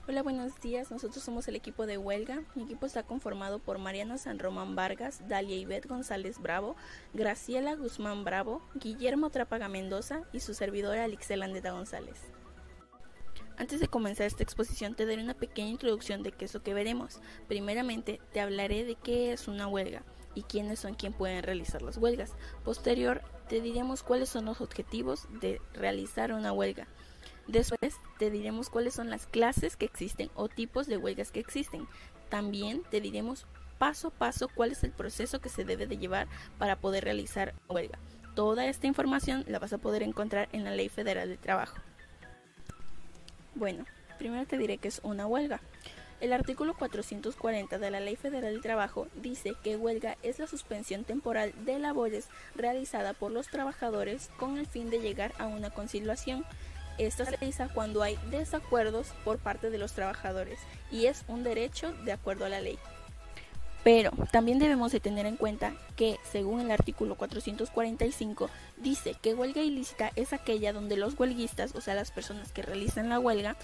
Hola, buenos días. Nosotros somos el equipo de huelga. Mi equipo está conformado por Mariana San Román Vargas, Dalia Ivette González Bravo, Graciela Guzmán Bravo, Guillermo Trápaga Mendoza y su servidora Alixel Andeta González. Antes de comenzar esta exposición te daré una pequeña introducción de qué es lo que veremos. Primeramente te hablaré de qué es una huelga y quiénes son quien pueden realizar las huelgas. Posterior te diremos cuáles son los objetivos de realizar una huelga. Después te diremos cuáles son las clases que existen o tipos de huelgas que existen. También te diremos paso a paso cuál es el proceso que se debe de llevar para poder realizar una huelga. Toda esta información la vas a poder encontrar en la Ley Federal del Trabajo. Bueno, primero te diré que es una huelga. El artículo 440 de la Ley Federal del Trabajo dice que huelga es la suspensión temporal de labores realizada por los trabajadores con el fin de llegar a una conciliación. Esta se realiza cuando hay desacuerdos por parte de los trabajadores y es un derecho de acuerdo a la ley. Pero también debemos de tener en cuenta que, según el artículo 445, dice que huelga ilícita es aquella donde los huelguistas, o sea, las personas que realizan la huelga,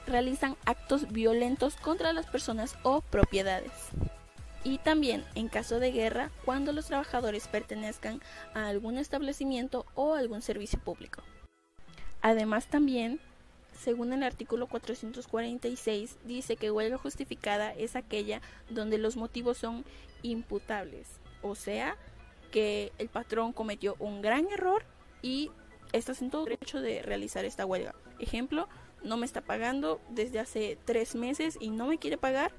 realizan actos violentos contra las personas o propiedades. Y también en caso de guerra, cuando los trabajadores pertenezcan a algún establecimiento o algún servicio público. Además también, según el artículo 446, dice que huelga justificada es aquella donde los motivos son imputables, o sea, que el patrón cometió un gran error y está en todo derecho de realizar esta huelga. Ejemplo, no me está pagando desde hace 3 meses y no me quiere pagar.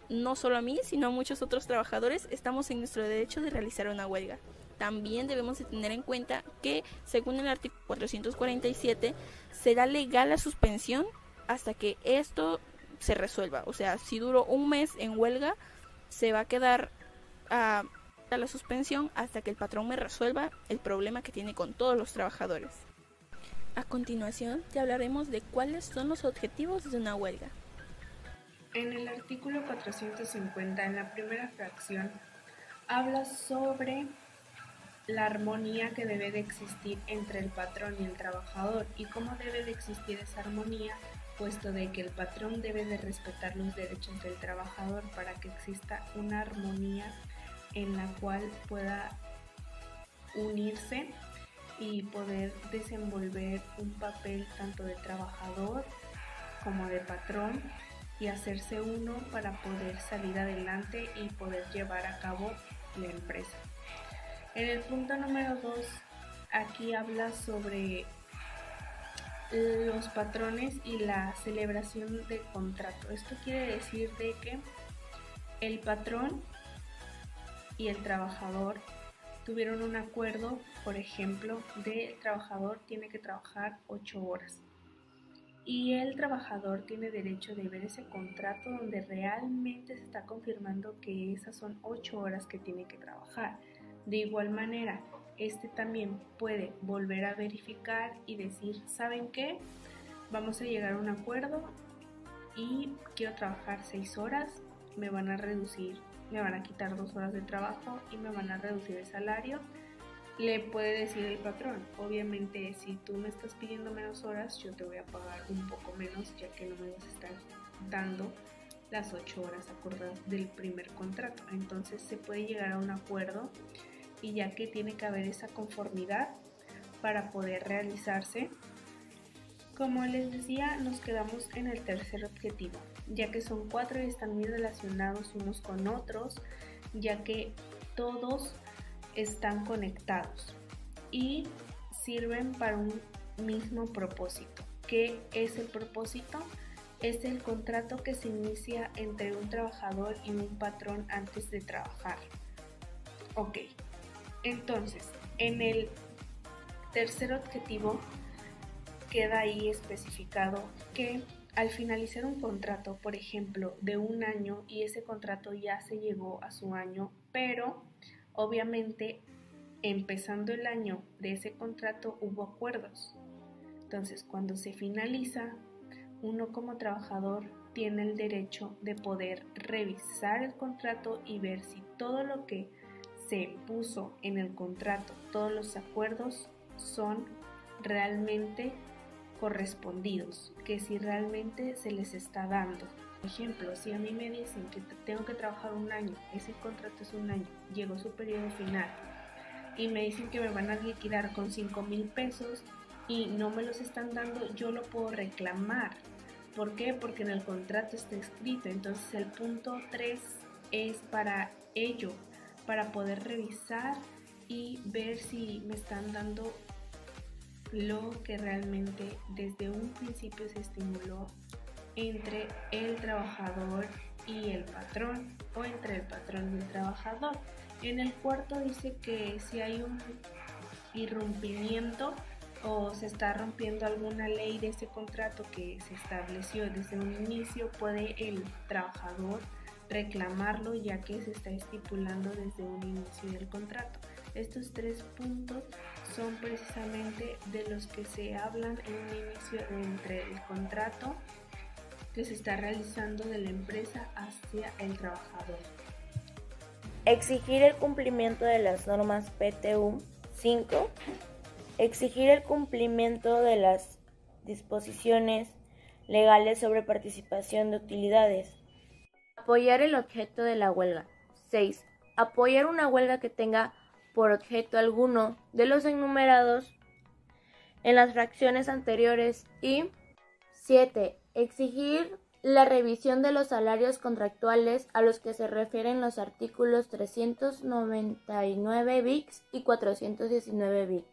No solo a mí, sino a muchos otros trabajadores estamos en nuestro derecho de realizar una huelga. También debemos de tener en cuenta que, según el artículo 447, será legal la suspensión hasta que esto se resuelva. O sea, si duró un mes en huelga, se va a quedar a la suspensión hasta que el patrón me resuelva el problema que tiene con todos los trabajadores. A continuación, te hablaremos de cuáles son los objetivos de una huelga. En el artículo 450, en la primera fracción, habla sobre la armonía que debe de existir entre el patrón y el trabajador y cómo debe de existir esa armonía, puesto de que el patrón debe de respetar los derechos del trabajador para que exista una armonía en la cual pueda unirse y poder desenvolver un papel tanto de trabajador como de patrón y hacerse uno para poder salir adelante y poder llevar a cabo la empresa. En el punto número 2, aquí habla sobre los patrones y la celebración del contrato. Esto quiere decir de que el patrón y el trabajador tuvieron un acuerdo, por ejemplo, el trabajador tiene que trabajar 8 horas. Y el trabajador tiene derecho de ver ese contrato donde realmente se está confirmando que esas son 8 horas que tiene que trabajar. De igual manera, este también puede volver a verificar y decir, ¿saben qué? Vamos a llegar a un acuerdo y quiero trabajar 6 horas, me van a quitar 2 horas de trabajo y me van a reducir el salario. Le puede decir el patrón, obviamente si tú me estás pidiendo menos horas, yo te voy a pagar un poco menos, ya que no me vas a estar dando las 8 horas acordadas del primer contrato. Entonces se puede llegar a un acuerdo y ya que tiene que haber esa conformidad para poder realizarse. Como les decía, nos quedamos en el tercer objetivo, ya que son 4 y están muy relacionados unos con otros, ya que todos están conectados y sirven para un mismo propósito. ¿Qué es el propósito? Es el contrato que se inicia entre un trabajador y un patrón antes de trabajar. Ok, entonces en el tercer objetivo queda ahí especificado que al finalizar un contrato, por ejemplo, de un año y ese contrato ya se llegó a su año, pero obviamente, empezando el año de ese contrato hubo acuerdos. Entonces, cuando se finaliza, uno como trabajador tiene el derecho de poder revisar el contrato y ver si todo lo que se puso en el contrato, todos los acuerdos son realmente correspondidos, que si realmente se les está dando. Por ejemplo, si a mí me dicen que tengo que trabajar un año, ese contrato es un año, llegó su periodo final y me dicen que me van a liquidar con 5,000 pesos y no me los están dando, yo lo puedo reclamar. ¿Por qué? Porque en el contrato está escrito. Entonces el punto 3 es para ello, para poder revisar y ver si me están dando lo que realmente desde un principio se estimuló entre el trabajador y el patrón, o entre el patrón y el trabajador. En el cuarto dice que si hay un irrumpimiento o se está rompiendo alguna ley de ese contrato que se estableció desde un inicio, puede el trabajador reclamarlo, ya que se está estipulando desde un inicio del contrato. Estos 3 puntos son precisamente de los que se hablan en un inicio entre el contrato que se está realizando de la empresa hacia el trabajador. Exigir el cumplimiento de las normas PTU 5. Exigir el cumplimiento de las disposiciones legales sobre participación de utilidades. Apoyar el objeto de la huelga. 6. Apoyar una huelga que tenga por objeto alguno de los enumerados en las fracciones anteriores. Y 7. Exigir la revisión de los salarios contractuales a los que se refieren los artículos 399 bis y 419 bis.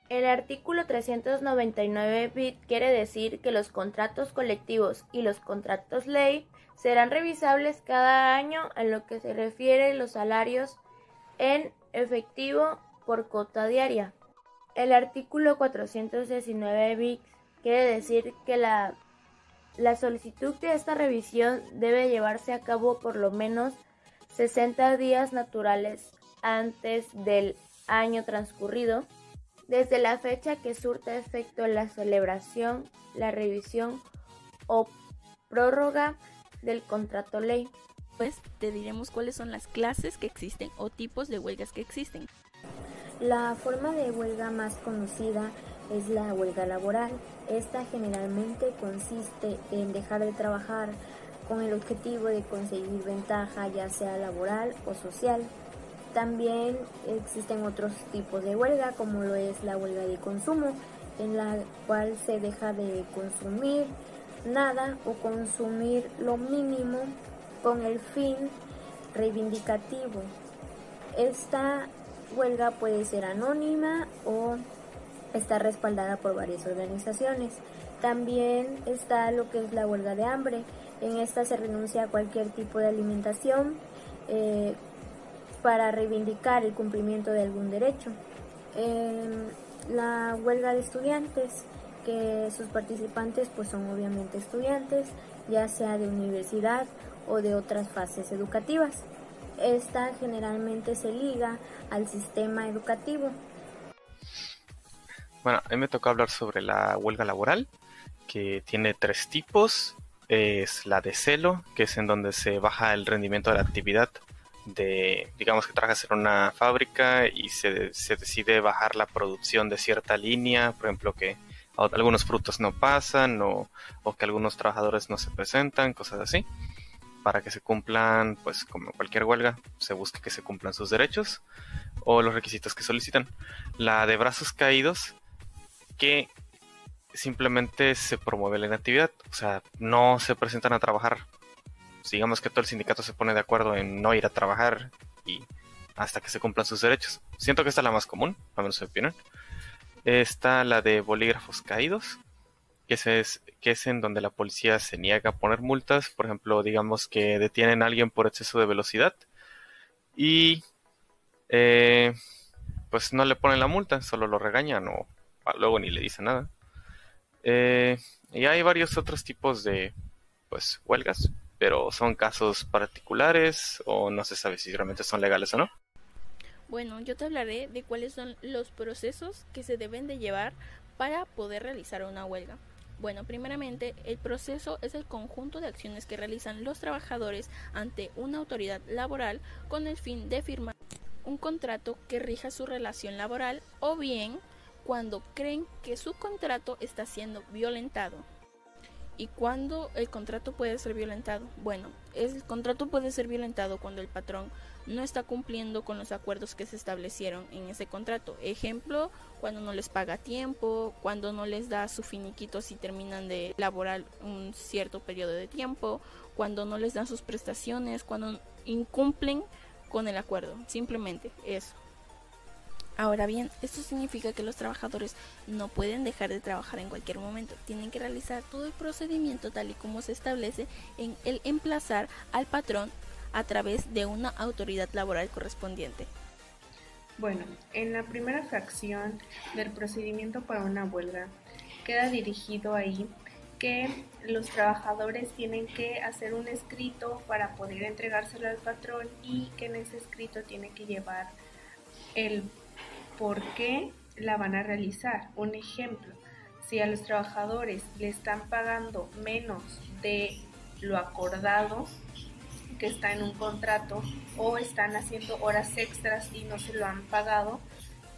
El artículo 399 bis quiere decir que los contratos colectivos y los contratos ley serán revisables cada año en lo que se refiere los salarios en efectivo por cuota diaria. El artículo 419 bis quiere decir que la solicitud de esta revisión debe llevarse a cabo por lo menos 60 días naturales antes del año transcurrido, desde la fecha que surta efecto la celebración, la revisión o prórroga del contrato ley. Pues te diremos cuáles son las clases que existen o tipos de huelgas que existen. La forma de huelga más conocida es la huelga laboral. Esta generalmente consiste en dejar de trabajar con el objetivo de conseguir ventaja, ya sea laboral o social. También existen otros tipos de huelga, como lo es la huelga de consumo, en la cual se deja de consumir nada o consumir lo mínimo con el fin reivindicativo. Esta huelga puede ser anónima o está respaldada por varias organizaciones. También está lo que es la huelga de hambre. En esta se renuncia a cualquier tipo de alimentación para reivindicar el cumplimiento de algún derecho. La huelga de estudiantes, que sus participantes pues son obviamente estudiantes, ya sea de universidad o de otras fases educativas. Esta generalmente se liga al sistema educativo. Bueno, a mí me tocó hablar sobre la huelga laboral, que tiene 3 tipos. Es la de celo, que es en donde se baja el rendimiento de la actividad. Digamos que trabajas en una fábrica y se decide bajar la producción de cierta línea, por ejemplo que algunos frutos no pasan o que algunos trabajadores no se presentan, cosas así. Para que se cumplan, pues como cualquier huelga, se busca que se cumplan sus derechos o los requisitos que solicitan. La de brazos caídos, que simplemente se promueve la inactividad, o sea, no se presentan a trabajar. Digamos que todo el sindicato se pone de acuerdo en no ir a trabajar y hasta que se cumplan sus derechos. Siento que esta es la más común, a menos en mi opinión. Está la de bolígrafos caídos, que es en donde la policía se niega a poner multas. Por ejemplo, digamos que detienen a alguien por exceso de velocidad y pues no le ponen la multa, solo lo regañan o luego ni le dicen nada. Y hay varios otros tipos de pues huelgas, pero son casos particulares o no se sabe si realmente son legales o no. Bueno, yo te hablaré de cuáles son los procesos que se deben de llevar para poder realizar una huelga. Bueno, primeramente, el proceso es el conjunto de acciones que realizan los trabajadores ante una autoridad laboral con el fin de firmar un contrato que rija su relación laboral o bien cuando creen que su contrato está siendo violentado. ¿Y cuándo el contrato puede ser violentado? Bueno, el contrato puede ser violentado cuando el patrón no está cumpliendo con los acuerdos que se establecieron en ese contrato. Ejemplo, cuando no les paga a tiempo, cuando no les da su finiquito si terminan de laborar un cierto periodo de tiempo, cuando no les dan sus prestaciones, cuando incumplen con el acuerdo. Simplemente eso. Ahora bien, esto significa que los trabajadores no pueden dejar de trabajar en cualquier momento. Tienen que realizar todo el procedimiento tal y como se establece en el emplazar al patrón a través de una autoridad laboral correspondiente. Bueno, en la primera fracción del procedimiento para una huelga queda dirigido ahí que los trabajadores tienen que hacer un escrito para poder entregárselo al patrón y que en ese escrito tiene que llevar el por qué la van a realizar. Un ejemplo, si a los trabajadores le están pagando menos de lo acordado que está en un contrato o están haciendo horas extras y no se lo han pagado,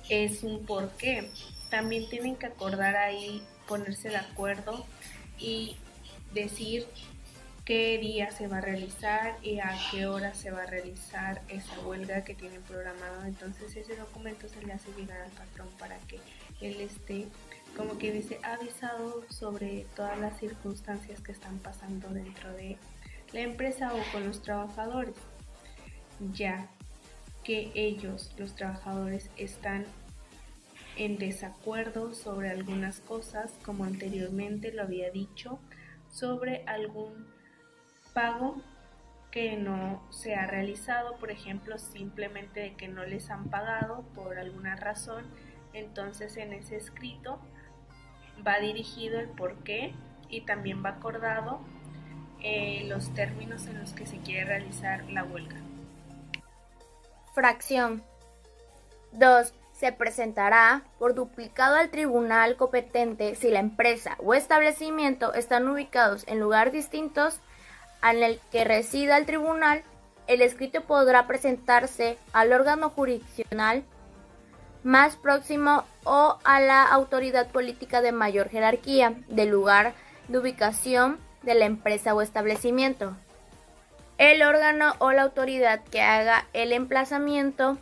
es un por qué. También tienen que acordar ahí, ponerse de acuerdo y decir qué día se va a realizar y a qué hora se va a realizar esa huelga que tienen programado. Entonces ese documento se le hace llegar al patrón para que él esté, como que dice, avisado sobre todas las circunstancias que están pasando dentro de la empresa o con los trabajadores, ya que ellos, los trabajadores, están en desacuerdo sobre algunas cosas, como anteriormente lo había dicho, sobre algún pago que no se ha realizado, por ejemplo, simplemente de que no les han pagado por alguna razón. Entonces en ese escrito va dirigido el por qué y también va acordado los términos en los que se quiere realizar la huelga. Fracción 2. Se presentará por duplicado al tribunal competente si la empresa o establecimiento están ubicados en lugares distintos en el que resida el tribunal. El escrito podrá presentarse al órgano jurisdiccional más próximo o a la autoridad política de mayor jerarquía del lugar de ubicación de la empresa o establecimiento. El órgano o la autoridad que haga el emplazamiento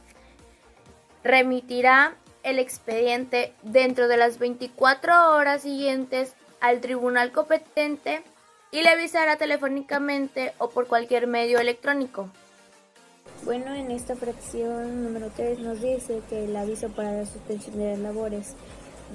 remitirá el expediente dentro de las 24 horas siguientes al tribunal competente y le avisará telefónicamente o por cualquier medio electrónico. Bueno, en esta fracción número 3 nos dice que el aviso para la suspensión de las labores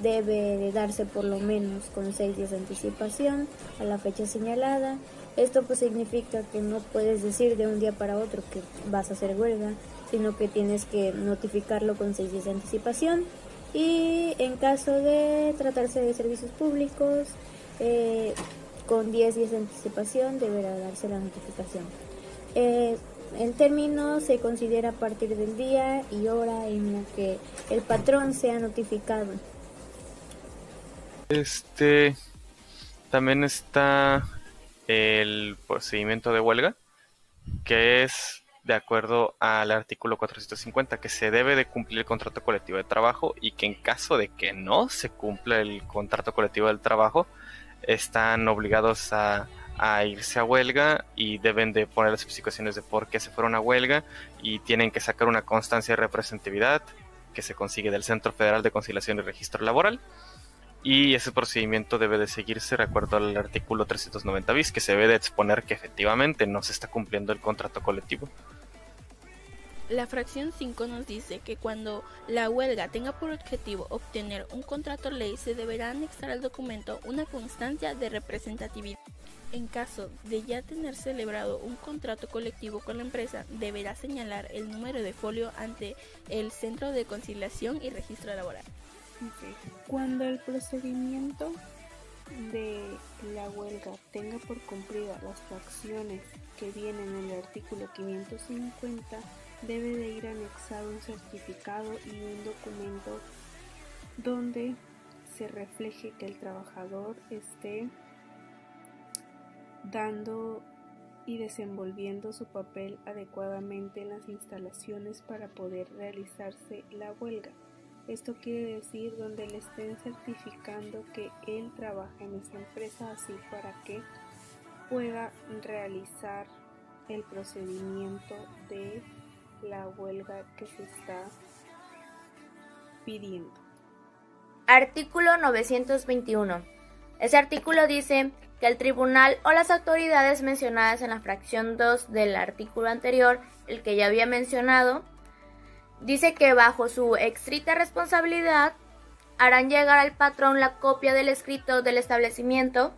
debe de darse por lo menos con 6 días de anticipación a la fecha señalada. Esto pues significa que no puedes decir de un día para otro que vas a hacer huelga, sino que tienes que notificarlo con 6 días de anticipación. Y en caso de tratarse de servicios públicos, con 10 días de anticipación deberá darse la notificación. El término se considera a partir del día y hora en la que el patrón sea notificado. También está el procedimiento de huelga, que es de acuerdo al artículo 450, que se debe de cumplir el contrato colectivo de trabajo y que en caso de que no se cumpla el contrato colectivo del trabajo, están obligados a irse a huelga y deben de poner las especificaciones de por qué se fueron a huelga y tienen que sacar una constancia de representatividad que se consigue del Centro Federal de Conciliación y Registro Laboral, y ese procedimiento debe de seguirse de acuerdo al artículo 390 bis, que se debe de exponer que efectivamente no se está cumpliendo el contrato colectivo. La fracción 5 nos dice que cuando la huelga tenga por objetivo obtener un contrato ley, se deberá anexar al documento una constancia de representatividad. En caso de ya tener celebrado un contrato colectivo con la empresa, deberá señalar el número de folio ante el Centro de Conciliación y Registro Laboral. Cuando el procedimiento de la huelga tenga por cumplidas las fracciones que vienen en el artículo 550, debe de ir anexado un certificado y un documento donde se refleje que el trabajador esté dando y desenvolviendo su papel adecuadamente en las instalaciones para poder realizarse la huelga. Esto quiere decir donde le estén certificando que él trabaja en esa empresa, así para que pueda realizar el procedimiento de la huelga que se está pidiendo. Artículo 921. Ese artículo dice que el tribunal o las autoridades mencionadas en la fracción 2 del artículo anterior, el que ya había mencionado, dice que bajo su estricta responsabilidad harán llegar al patrón la copia del escrito del establecimiento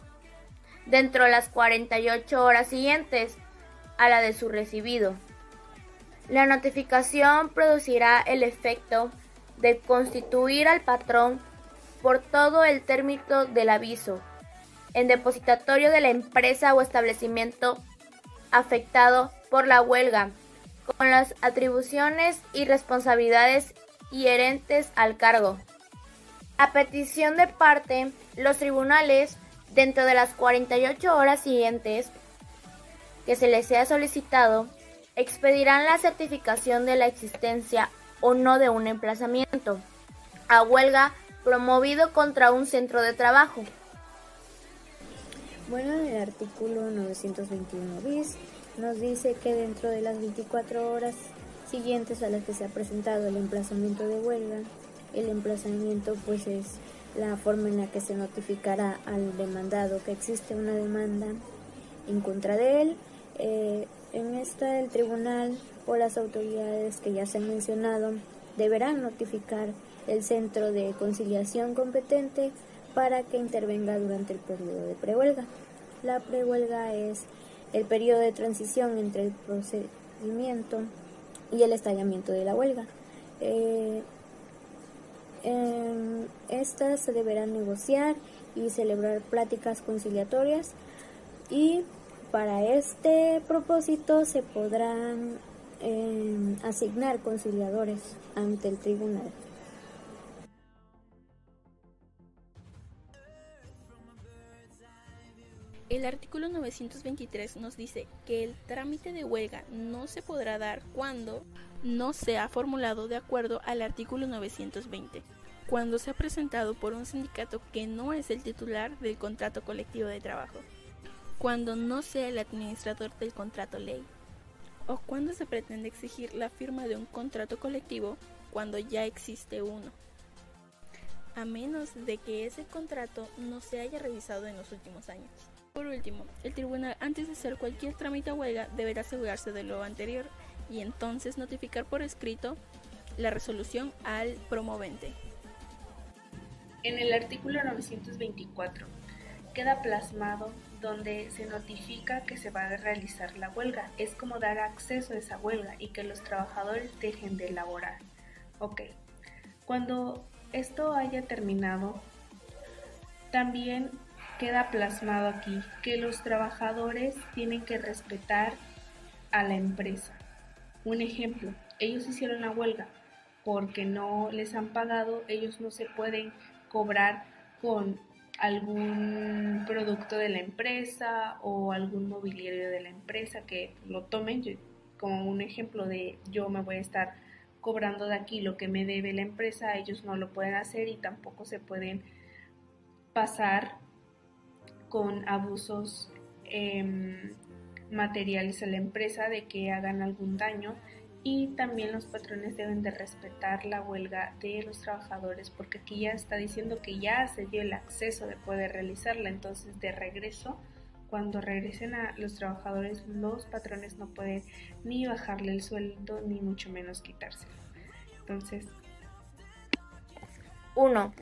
dentro de las 48 horas siguientes a la de su recibido. La notificación producirá el efecto de constituir al patrón por todo el término del aviso en depositario de la empresa o establecimiento afectado por la huelga, con las atribuciones y responsabilidades inherentes al cargo. A petición de parte, los tribunales, dentro de las 48 horas siguientes que se les sea solicitado, expedirán la certificación de la existencia o no de un emplazamiento a huelga promovido contra un centro de trabajo. Bueno, el artículo 921 bis nos dice que dentro de las 24 horas siguientes a las que se ha presentado el emplazamiento de huelga, el emplazamiento pues es la forma en la que se notificará al demandado que existe una demanda en contra de él. En esta el tribunal o las autoridades que ya se han mencionado deberán notificar el centro de conciliación competente para que intervenga durante el periodo de prehuelga. La prehuelga es el periodo de transición entre el procedimiento y el estallamiento de la huelga. Estas se deberán negociar y celebrar pláticas conciliatorias, y para este propósito se podrán asignar conciliadores ante el tribunal. El artículo 923 nos dice que el trámite de huelga no se podrá dar cuando no sea formulado de acuerdo al artículo 920, cuando sea presentado por un sindicato que no es el titular del contrato colectivo de trabajo, cuando no sea el administrador del contrato ley, o cuando se pretende exigir la firma de un contrato colectivo cuando ya existe uno, a menos de que ese contrato no se haya revisado en los últimos años. Por último, el tribunal, antes de hacer cualquier trámite a huelga, deberá asegurarse de lo anterior y entonces notificar por escrito la resolución al promovente. En el artículo 924 queda plasmado donde se notifica que se va a realizar la huelga. Es como dar acceso a esa huelga y que los trabajadores dejen de laborar. Ok, cuando esto haya terminado, también queda plasmado aquí que los trabajadores tienen que respetar a la empresa. Un ejemplo, ellos hicieron la huelga porque no les han pagado, ellos no se pueden cobrar con algún producto de la empresa o algún mobiliario de la empresa que lo tomen como un ejemplo de yo me voy a estar cobrando de aquí lo que me debe la empresa. Ellos no lo pueden hacer y tampoco se pueden pasar con abusos materiales a la empresa de que hagan algún daño, y también los patrones deben de respetar la huelga de los trabajadores, porque aquí ya está diciendo que ya se dio el acceso de poder realizarla. Entonces de regreso, cuando regresen a los trabajadores, los patrones no pueden ni bajarle el sueldo ni mucho menos quitárselo. Entonces 1.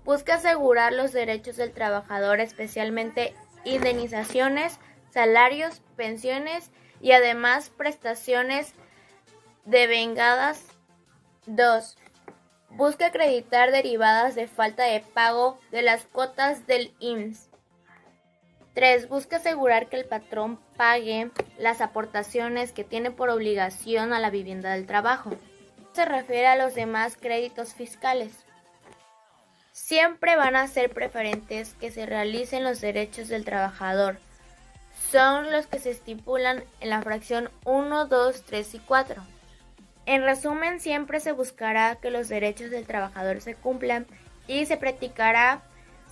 Busca asegurar los derechos del trabajador, especialmente indemnizaciones, salarios, pensiones y además prestaciones devengadas. 2. Busca acreditar derivadas de falta de pago de las cuotas del IMSS. 3. Busca asegurar que el patrón pague las aportaciones que tiene por obligación a la vivienda del trabajo. Se refiere a los demás créditos fiscales. Siempre van a ser preferentes que se realicen los derechos del trabajador. Son los que se estipulan en la fracción 1, 2, 3 y 4. En resumen, siempre se buscará que los derechos del trabajador se cumplan y se practicará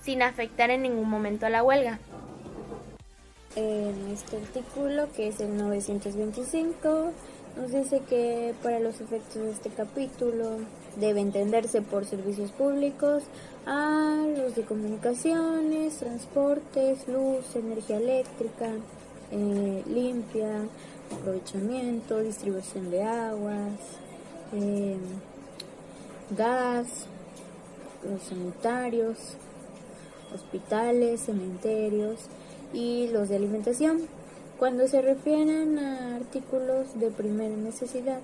sin afectar en ningún momento a la huelga. En este artículo, que es el 925, nos dice que para los efectos de este capítulo debe entenderse por servicios públicos a los de comunicaciones, transportes, luz, energía eléctrica, limpia, aprovechamiento, distribución de aguas, gas, los sanitarios, hospitales, cementerios y los de alimentación. Cuando se refieren a artículos de primera necesidad,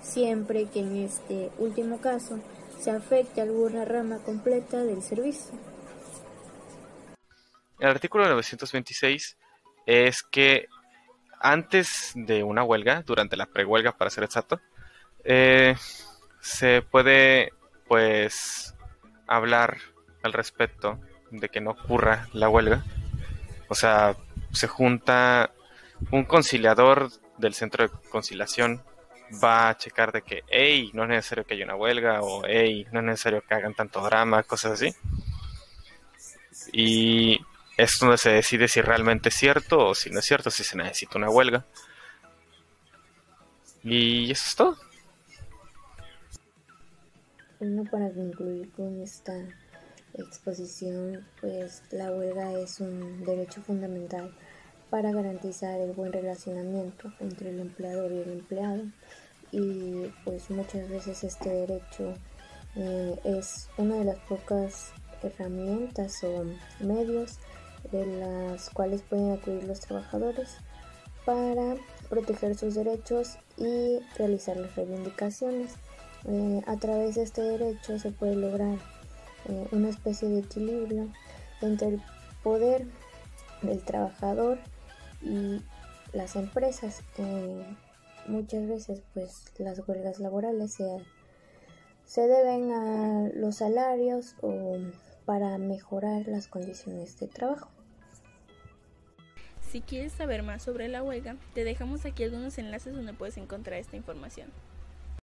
siempre que en este último caso se afecte alguna rama completa del servicio. El artículo 926 es que antes de una huelga, durante la prehuelga para ser exacto, se puede pues hablar al respecto de que no ocurra la huelga. O sea, se junta un conciliador del centro de conciliación, va a checar de que, hey, no es necesario que haya una huelga, o hey, no es necesario que hagan tanto drama, cosas así. Y es donde se decide si realmente es cierto o si no es cierto, si se necesita una huelga. Y eso es todo. Bueno, para concluir con esta exposición, pues la huelga es un derecho fundamental para garantizar el buen relacionamiento entre el empleador y el empleado, y pues muchas veces este derecho es una de las pocas herramientas o medios de las cuales pueden acudir los trabajadores para proteger sus derechos y realizar las reivindicaciones. A través de este derecho se puede lograr una especie de equilibrio entre el poder del trabajador y las empresas. Muchas veces pues las huelgas laborales se deben a los salarios o para mejorar las condiciones de trabajo. Si quieres saber más sobre la huelga, te dejamos aquí algunos enlaces donde puedes encontrar esta información.